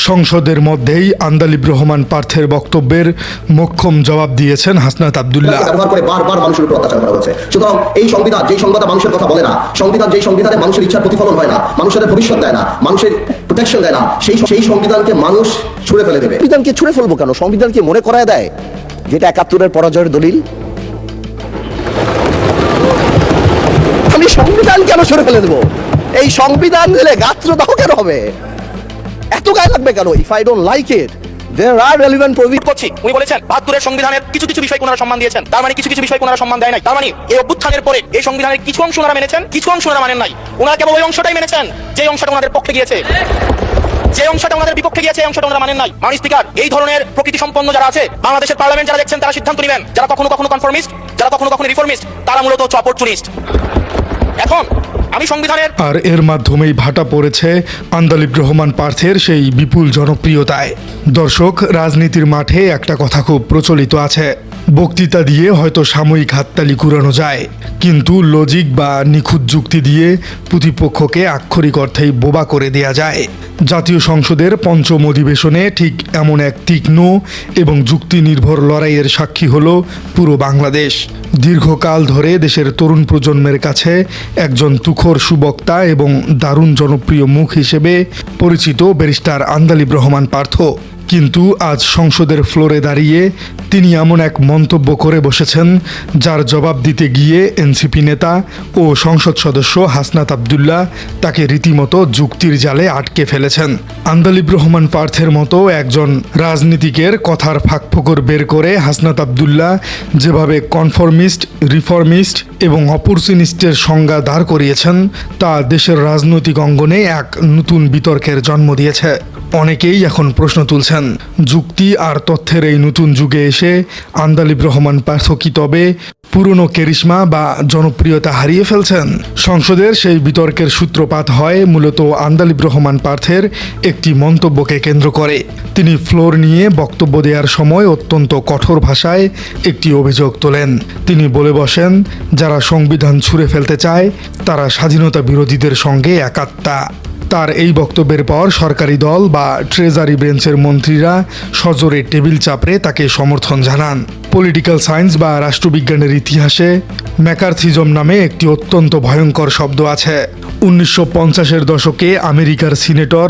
সংসদের মধ্যেই আন্দালিব রহমান পার্থের বক্তব্যের মোক্ষম জবাব দিয়েছেন হাসনাত আব্দুল্লাহ। ব্যবহার করে বারবার মানুষের উপর অত্যাচার করা হচ্ছে। সুতরাং এই সংবিধান, যেই সংবিধান মানুষের কথা বলে না, সংবিধান যেই সংবিধানে মানুষের ইচ্ছার প্রতিফলন হয় না, মানুষের ভবিষ্যৎ দেয় না, মানুষের প্রোটেকশন দেয় না, সেই সংবিধানকে মানুষ ছুঁড়ে ফেলে দেবে। সংবিধানকে ছুঁড়ে ফেলবো কেন? সংবিধানকে মনে করায় দেয় যেটা ৭১-এর পরাজয়ের দলিল। আমি সংবিধান কেন ছুঁড়ে ফেলে দেবো? এই সংবিধান দিলে গাত্রদাহ কেন হবে? এত গায়ে লাগবে কেন? If I don't like it, there are relevant provisions করছি। উনি বলেছেন ৭২-এর সংবিধানের কিছু কিছু বিষয় ওনারা সম্মান দিয়েছেন, তার মানে কিছু কিছু বিষয় ওনারা সম্মান দেয় নাই। তার মানে এই অভ্যুত্থানের পরে এই সংবিধানের কিছু অংশ ওনারা মেনেছেন, কিছু অংশ ওনারা মানেন নাই। ওনারা কেবল ওই অংশটাই মেনেছেন যে অংশটা ওনাদের পক্ষে গিয়েছে, যে অংশটা ওনাদের বিপক্ষে গিয়েছে এই অংশটা ওনারা মানেন নাই। মাননীয় স্পিকার, এই ধরনের প্রকৃতি সম্পন্ন যারা আছে বাংলাদেশের পার্লামেন্ট, যারা দেখছেন তারা সিদ্ধান্ত নেবেন। যারা কখনো কখনো কনফর্মিস্ট, যারা কখনো কখনো রিফর্মিস্ট, তারা মূলত হচ্ছে অপরচুনিস্ট। এখন আমি সংবিধানের আর এর মাধ্যমেই ভাটা পড়েছে আন্দালিব রহমান পার্থের সেই বিপুল জনপ্রিয়তায়। দর্শক, রাজনীতির মাঠে একটা কথা খুব প্রচলিত আছে, বক্তৃতা দিয়ে হয়তো সাময়িক হাততালি কুড়ানো যায়, কিন্তু লজিক বা নিখুঁত যুক্তি দিয়ে প্রতিপক্ষকে আক্ষরিক অর্থেই বোবা করে দেয়া যায়। জাতীয় সংসদের পঞ্চম অধিবেশনে ঠিক এমন এক তীক্ষ্ণ এবং যুক্তি নির্ভর লড়াইয়ের সাক্ষী হল পুরো বাংলাদেশ। দীর্ঘকাল ধরে দেশের তরুণ প্রজন্মের কাছে একজন তুখোর সুবক্তা এবং দারুণ জনপ্রিয় মুখ হিসেবে পরিচিত ব্যারিস্টার আন্দালিব রহমান পার্থ। কিন্তু আজ সংসদের ফ্লোরে দাঁড়িয়ে তিনি এমন এক মন্তব্য করে বসেছেন যার জবাব দিতে গিয়ে এনসিপি নেতা ও সংসদ সদস্য হাসনাত আব্দুল্লাহ তাকে রীতিমতো যুক্তির জালে আটকে ফেলেছেন। আন্দালিব রহমান পার্থের মতো একজন রাজনীতিকের কথার ফাঁকফোকর বের করে হাসনাত আব্দুল্লাহ যেভাবে কনফর্মিস্ট, রিফর্মিস্ট এবং অপরচুনিস্টের সংজ্ঞা দাঁড় করিয়েছেন তা দেশের রাজনৈতিক অঙ্গনে এক নতুন বিতর্কের জন্ম দিয়েছে। অনেকেই এখন প্রশ্ন তুলছেন, যুক্তি আর তথ্যের এই নতুন যুগে এসে আন্দালিব রহমান পার্থ কি তবে পুরনো কেরিশমা বা জনপ্রিয়তা হারিয়ে ফেলছেন? সংসদের সেই বিতর্কের সূত্রপাত হয় মূলত আন্দালিব রহমান পার্থের একটি মন্তব্যকে কেন্দ্র করে। তিনি ফ্লোর নিয়ে বক্তব্য দেওয়ার সময় অত্যন্ত কঠোর ভাষায় একটি অভিযোগ তোলেন। তিনি বলে বসেন, যারা সংবিধান ছুঁড়ে ফেলতে চায় তারা স্বাধীনতা বিরোধীদের সঙ্গে একাত্মা। তার এই বক্তব্যের পর সরকারি দল বা ট্রেজারি বেঞ্চের মন্ত্রীরা সজোরে টেবিল চাপড়ে তাকে সমর্থন জানান। পলিটিক্যাল সায়েন্স বা রাষ্ট্রবিজ্ঞানের ইতিহাসে ম্যাকার্থিজম নামে একটি অত্যন্ত ভয়ঙ্কর শব্দ আছে। 1950-এর দশকে আমেরিকার সিনেটর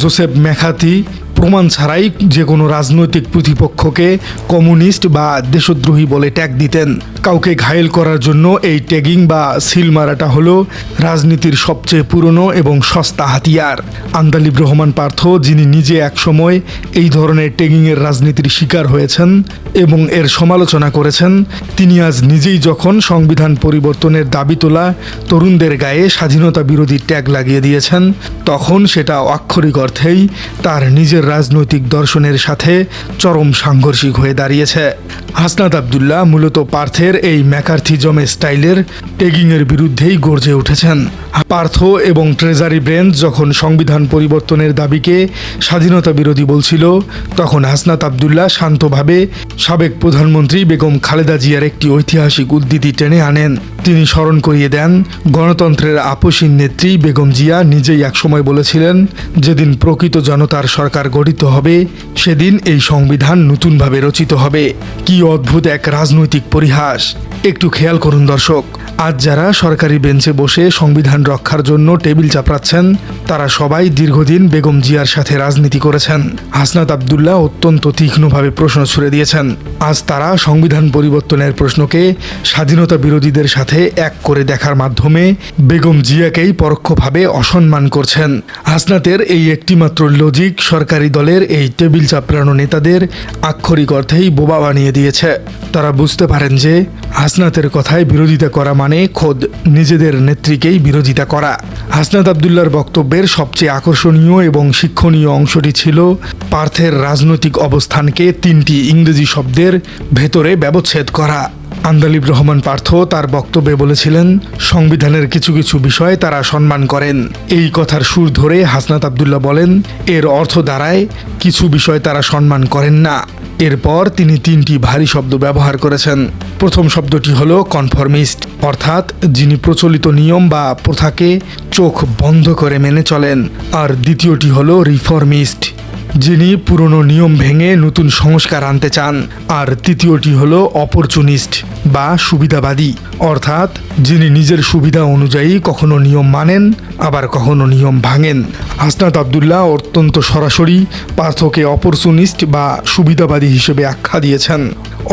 জোসেফ ম্যাকার্থি প্রমাণ ছাড়াই যে কোনো রাজনৈতিক প্রতিপক্ষকে কমিউনিস্ট বা দেশদ্রোহী বলে ট্যাগ দিতেন। কাউকে ঘায়েল করার জন্য এই ট্যাগিং বা সিল মারাটা হলো রাজনীতির সবচেয়ে পুরনো এবং সস্তা হাতিয়ার। আন্দালিব রহমান পার্থ, যিনি নিজে একসময় এই ধরনের ট্যাগিংয়ের রাজনীতির শিকার হয়েছেন এবং এর সমালোচনা করেছেন, তিনি আজ নিজেই যখন সংবিধান পরিবর্তনের দাবি তোলা তরুণদের গায়ে স্বাধীনতা বিরোধী ট্যাগ লাগিয়ে দিয়েছেন, তখন সেটা আক্ষরিক অর্থেই তার নিজের রাজনৈতিক দর্শনের সাথে চরম সাংঘর্ষিক হয়ে দাঁড়িয়েছে। হাসনাত আব্দুল্লাহ মূলত পার্থের এই ম্যাকার্থিজম স্টাইলের ট্যাগিংয়ের বিরুদ্ধেই গর্জে উঠেছেন। পার্থ এবং ট্রেজারি ব্রেঞ্চ যখন সংবিধান পরিবর্তনের দাবিকে স্বাধীনতা বিরোধী বলছিল, তখন হাসনাত আব্দুল্লাহ শান্তভাবে সাবেক প্রধানমন্ত্রী বেগম খালেদা জিয়ার একটি ঐতিহাসিক উদ্ধৃতি টেনে আনেন। তিনি স্মরণ করিয়ে দেন, গণতন্ত্রের আপসীন নেত্রী বেগম জিয়া নিজেই একসময় বলেছিলেন, যেদিন প্রকৃত জনতার সরকার গঠিত হবে সেদিন এই সংবিধান নতুনভাবে রচিত হবে। কি অদ্ভুত এক রাজনৈতিক পরিহাস! একটু খেয়াল করুন দর্শক, আজ যারা সরকারি বেঞ্চে বসে সংবিধান রক্ষার জন্য টেবিল চাপড়াচ্ছেন তারা সবাই দীর্ঘদিন বেগম জিয়ার সাথে রাজনীতি করেছেন। হাসনাত আব্দুল্লাহ অত্যন্ত তীক্ষ্ণভাবে প্রশ্ন ছুড়ে দিয়েছেন। আজ তারা সংবিধান পরিবর্তনের প্রশ্নকে স্বাধীনতা বিরোধীদের সাথে এক করে দেখার মাধ্যমে বেগম জিয়াকেই পরোক্ষভাবে অসম্মান করছেন। হাসনাতের এই একটিমাত্র লজিক সরকারি দলের এই টেবিল চাপড়ানো নেতাদের আক্ষরিক অর্থেই বোবা বানিয়ে দিয়েছে। তারা বুঝতে পারেন যে হাসনাতের কথায় বিরোধিতা করা মানে খোদ নিজেদের নেত্রীকেই বিরোধিতা করা। হাসনাত আব্দুল্লাহর বক্তব্যের সবচেয়ে আকর্ষণীয় এবং শিক্ষণীয় অংশটি ছিল পার্থের রাজনৈতিক অবস্থানকে 3টি ইংরেজি শব্দের ভেতরে ব্যবচ্ছেদ করা। আন্দালিব রহমান পার্থ তার বক্তব্যে বলেছিলেন, সংবিধানের কিছু কিছু বিষয় তারা সম্মান করেন। এই কথার সুর ধরে হাসনাত আব্দুল্লাহ বলেন, এর অর্থ দাঁড়ায় কিছু বিষয় তারা সম্মান করেন না। এরপর তিনি 3টি ভারী শব্দ ব্যবহার করেছেন। প্রথম শব্দটি হলো কনফর্মিস্ট, অর্থাৎ যিনি প্রচলিত নিয়ম বা প্রথাকে চোখ বন্ধ করে মেনে চলেন। আর দ্বিতীয়টি হলো রিফর্মিস্ট, যিনি পুরনো নিয়ম ভেঙে নতুন সংস্কার আনতে চান। আর তৃতীয়টি হলো অপরচুনিস্ট বা সুবিধাবাদী, অর্থাৎ যিনি নিজের সুবিধা অনুযায়ী কখনো নিয়ম মানেন আবার কখনো নিয়ম ভাঙেন। হাসনাত আবদুল্লাহ অত্যন্ত সরাসরি পার্থকে অপরচুনিস্ট বা সুবিধাবাদী হিসেবে আখ্যা দিয়েছেন।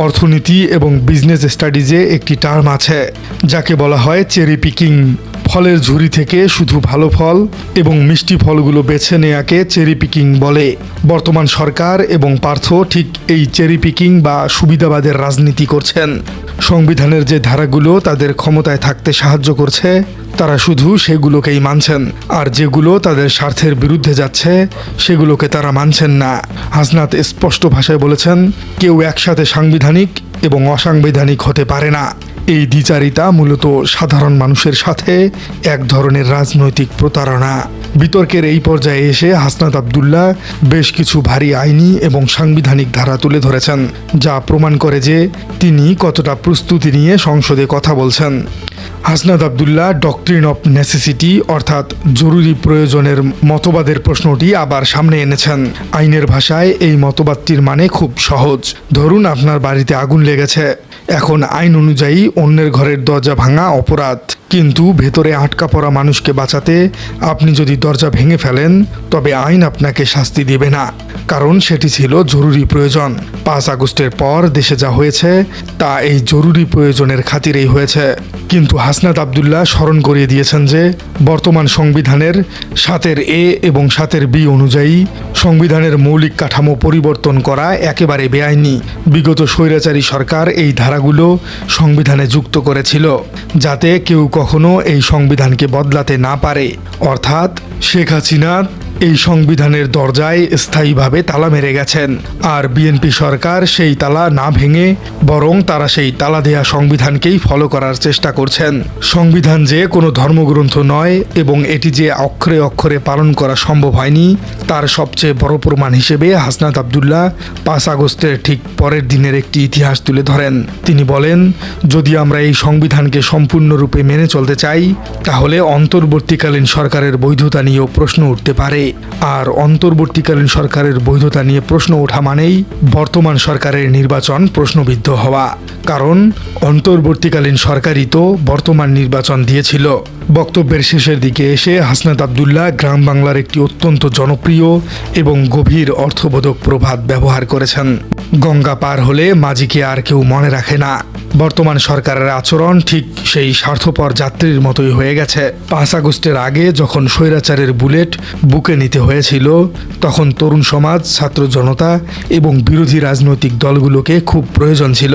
অর্থনীতি এবং বিজনেস স্টাডিজে একটি টার্ম আছে যাকে বলা হয় চেরি পিকিং। ফলের ঝুড়ি থেকে শুধু ভালো ফল এবং মিষ্টি ফলগুলো বেছে নেয়াকে চেরি পিকিং বলে। বর্তমান সরকার এবং পার্থ ঠিক এই চেরি পিকিং বা সুবিধাবাদের রাজনীতি করছেন। সংবিধানের যে ধারাগুলো তাদের ক্ষমতায় থাকতে সাহায্য করছে তারা শুধু সেগুলোকেই মানছেন, আর যেগুলো তাদের স্বার্থের বিরুদ্ধে যাচ্ছে সেগুলোকে তারা মানছেন না। হাসনাত স্পষ্ট ভাষায় বলেছেন, কেউ একসাথে সাংবিধানিক এবং অসাংবিধানিক হতে পারে না। এই দ্বিচারিতা মূলত সাধারণ মানুষের সাথে এক ধরনের রাজনৈতিক প্রতারণা। বিতর্কের এই পর্যায়ে এসে হাসনাত আবদুল্লাহ বেশ কিছু ভারী আইনি এবং সাংবিধানিক ধারা তুলে ধরেছেন, যা প্রমাণ করে যে তিনি কতটা প্রস্তুতি নিয়ে সংসদে কথা বলছেন। Hasnat Abdullah doctrine of necessity অর্থাৎ জরুরি প্রয়োজনের মতবাদের প্রশ্নটি আবার সামনে এনেছেন। আইনের ভাষায় এই মতবাদটির মানে খুব সহজ। ধরুন আপনার বাড়িতে আগুন লেগেছে, এখন আইন অনুযায়ী অন্যের ঘরের দরজা ভাঙা অপরাধ, কিন্তু ভেতরে আটকা পড়া মানুষকে বাঁচাতে আপনি যদি দরজা ভেঙে ফেলেন তবে আইন আপনাকে শাস্তি দেবে না, কারণ সেটি ছিল জরুরি প্রয়োজন। 5 আগস্টের পর দেশে যা হয়েছে তা এই জরুরি প্রয়োজনের খাতিরেই হয়েছে। কিন্তু হাসনাত আবদুল্লাহ স্মরণ করিয়ে দিয়েছেন যে বর্তমান সংবিধানের 7 এ এবং 7 বি অনুযায়ী সংবিধানের মৌলিক কাঠামো পরিবর্তন করা একেবারে বেআইনি। বিগত স্বৈরাচারী সরকার এই ধারাগুলো সংবিধানে যুক্ত করেছিল যাতে কেউ কখনো এই সংবিধানকে বদলাতে না পারে। অর্থাৎ শেখ হাসিনা এই সংবিধানের দরজায় স্থায়ীভাবে তালা মেরে গেছেন, আর বিএনপি সরকার সেই তালা না ভেঙে বরং তারা সেই তালা দেয়া সংবিধানকেই ফলো করার চেষ্টা করছেন। সংবিধান যে কোনো ধর্মগ্রন্থ নয় এবং এটি যে অক্ষরে অক্ষরে পালন করা সম্ভব হয়নি তার সবচেয়ে বড় প্রমাণ হিসেবে হাসনাত আবদুল্লাহ 5 আগস্টের ঠিক পরের দিনের একটি ইতিহাস তুলে ধরেন। তিনি বলেন, যদি আমরা এই সংবিধানকে সম্পূর্ণরূপে মেনে চলতে চাই তাহলে অন্তর্বর্তীকালীন সরকারের বৈধতা নিয়েও প্রশ্ন উঠতে পারে। আর অন্তর্বর্তীকালীন সরকারের বৈধতা নিয়ে প্রশ্ন ওঠা মানেই বর্তমান সরকারের নির্বাচন প্রশ্নবিদ্ধ হওয়া, কারণ অন্তর্বর্তীকালীন সরকারই তো বর্তমান নির্বাচন দিয়েছিল। বক্তব্যের শেষের দিকে এসে হাসনাত আবদুল্লাহ গ্রাম বাংলার একটি অত্যন্ত জনপ্রিয় এবং গভীর অর্থবোধক প্রবাদ ব্যবহার করেছেন। গঙ্গা পার হলে মাঝিকে আর কেউ মনে রাখে না। বর্তমান সরকারের আচরণ ঠিক সেই স্বার্থপর যাত্রীর মতোই হয়ে গেছে। 5 আগস্টের আগে যখন স্বৈরাচারের বুলেট বুকে নিতে হয়েছিল তখন তরুণ সমাজ, ছাত্র জনতা এবং বিরোধী রাজনৈতিক দলগুলোকে খুব প্রয়োজন ছিল,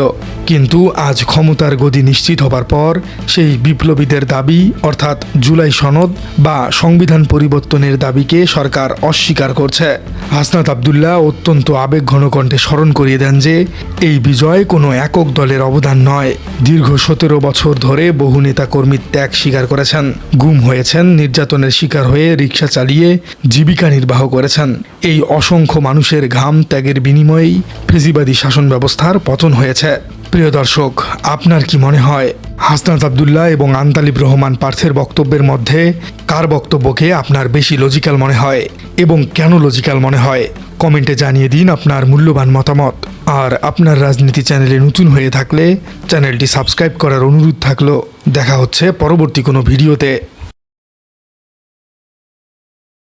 কিন্তু আজ ক্ষমতার গদি নিশ্চিত হবার পর সেই বিপ্লবীদের দাবি অর্থাৎ জুলাই সনদ বা সংবিধান পরিবর্তনের দাবিকে সরকার অস্বীকার করছে। হাসনাত আবদুল্লাহ অত্যন্ত আবেগঘন কণ্ঠে স্মরণ করিয়ে দেন যে এই বিজয় কোনো একক দলের অবদান নয়। দীর্ঘ 17 বছর ধরে বহু নেতাকর্মী ত্যাগ স্বীকার করেছেন, গুম হয়েছেন, নির্যাতনের শিকার হয়ে রিক্সা চালিয়ে জীবিকা নির্বাহ করেছেন। এই অসংখ্য মানুষের ঘাম ত্যাগের বিনিময়েই ফেসিবাদী শাসন ব্যবস্থার পতন হয়েছে। প্রিয় দর্শক, আপনার কি মনে হয় হাসনাত আবদুল্লাহ এবং আন্তালিব রহমান পার্থের বক্তব্যের মধ্যে কার বক্তব্যকে আপনার বেশি লজিক্যাল মনে হয় এবং কেন লজিক্যাল মনে হয়? কমেন্টে জানিয়ে দিন আপনার মূল্যবান মতামত। আর আপনার রাজনীতি চ্যানেলে নতুন হয়ে থাকলে চ্যানেলটি সাবস্ক্রাইব করার অনুরোধ থাকলো। দেখা হচ্ছে পরবর্তী কোনো ভিডিওতে।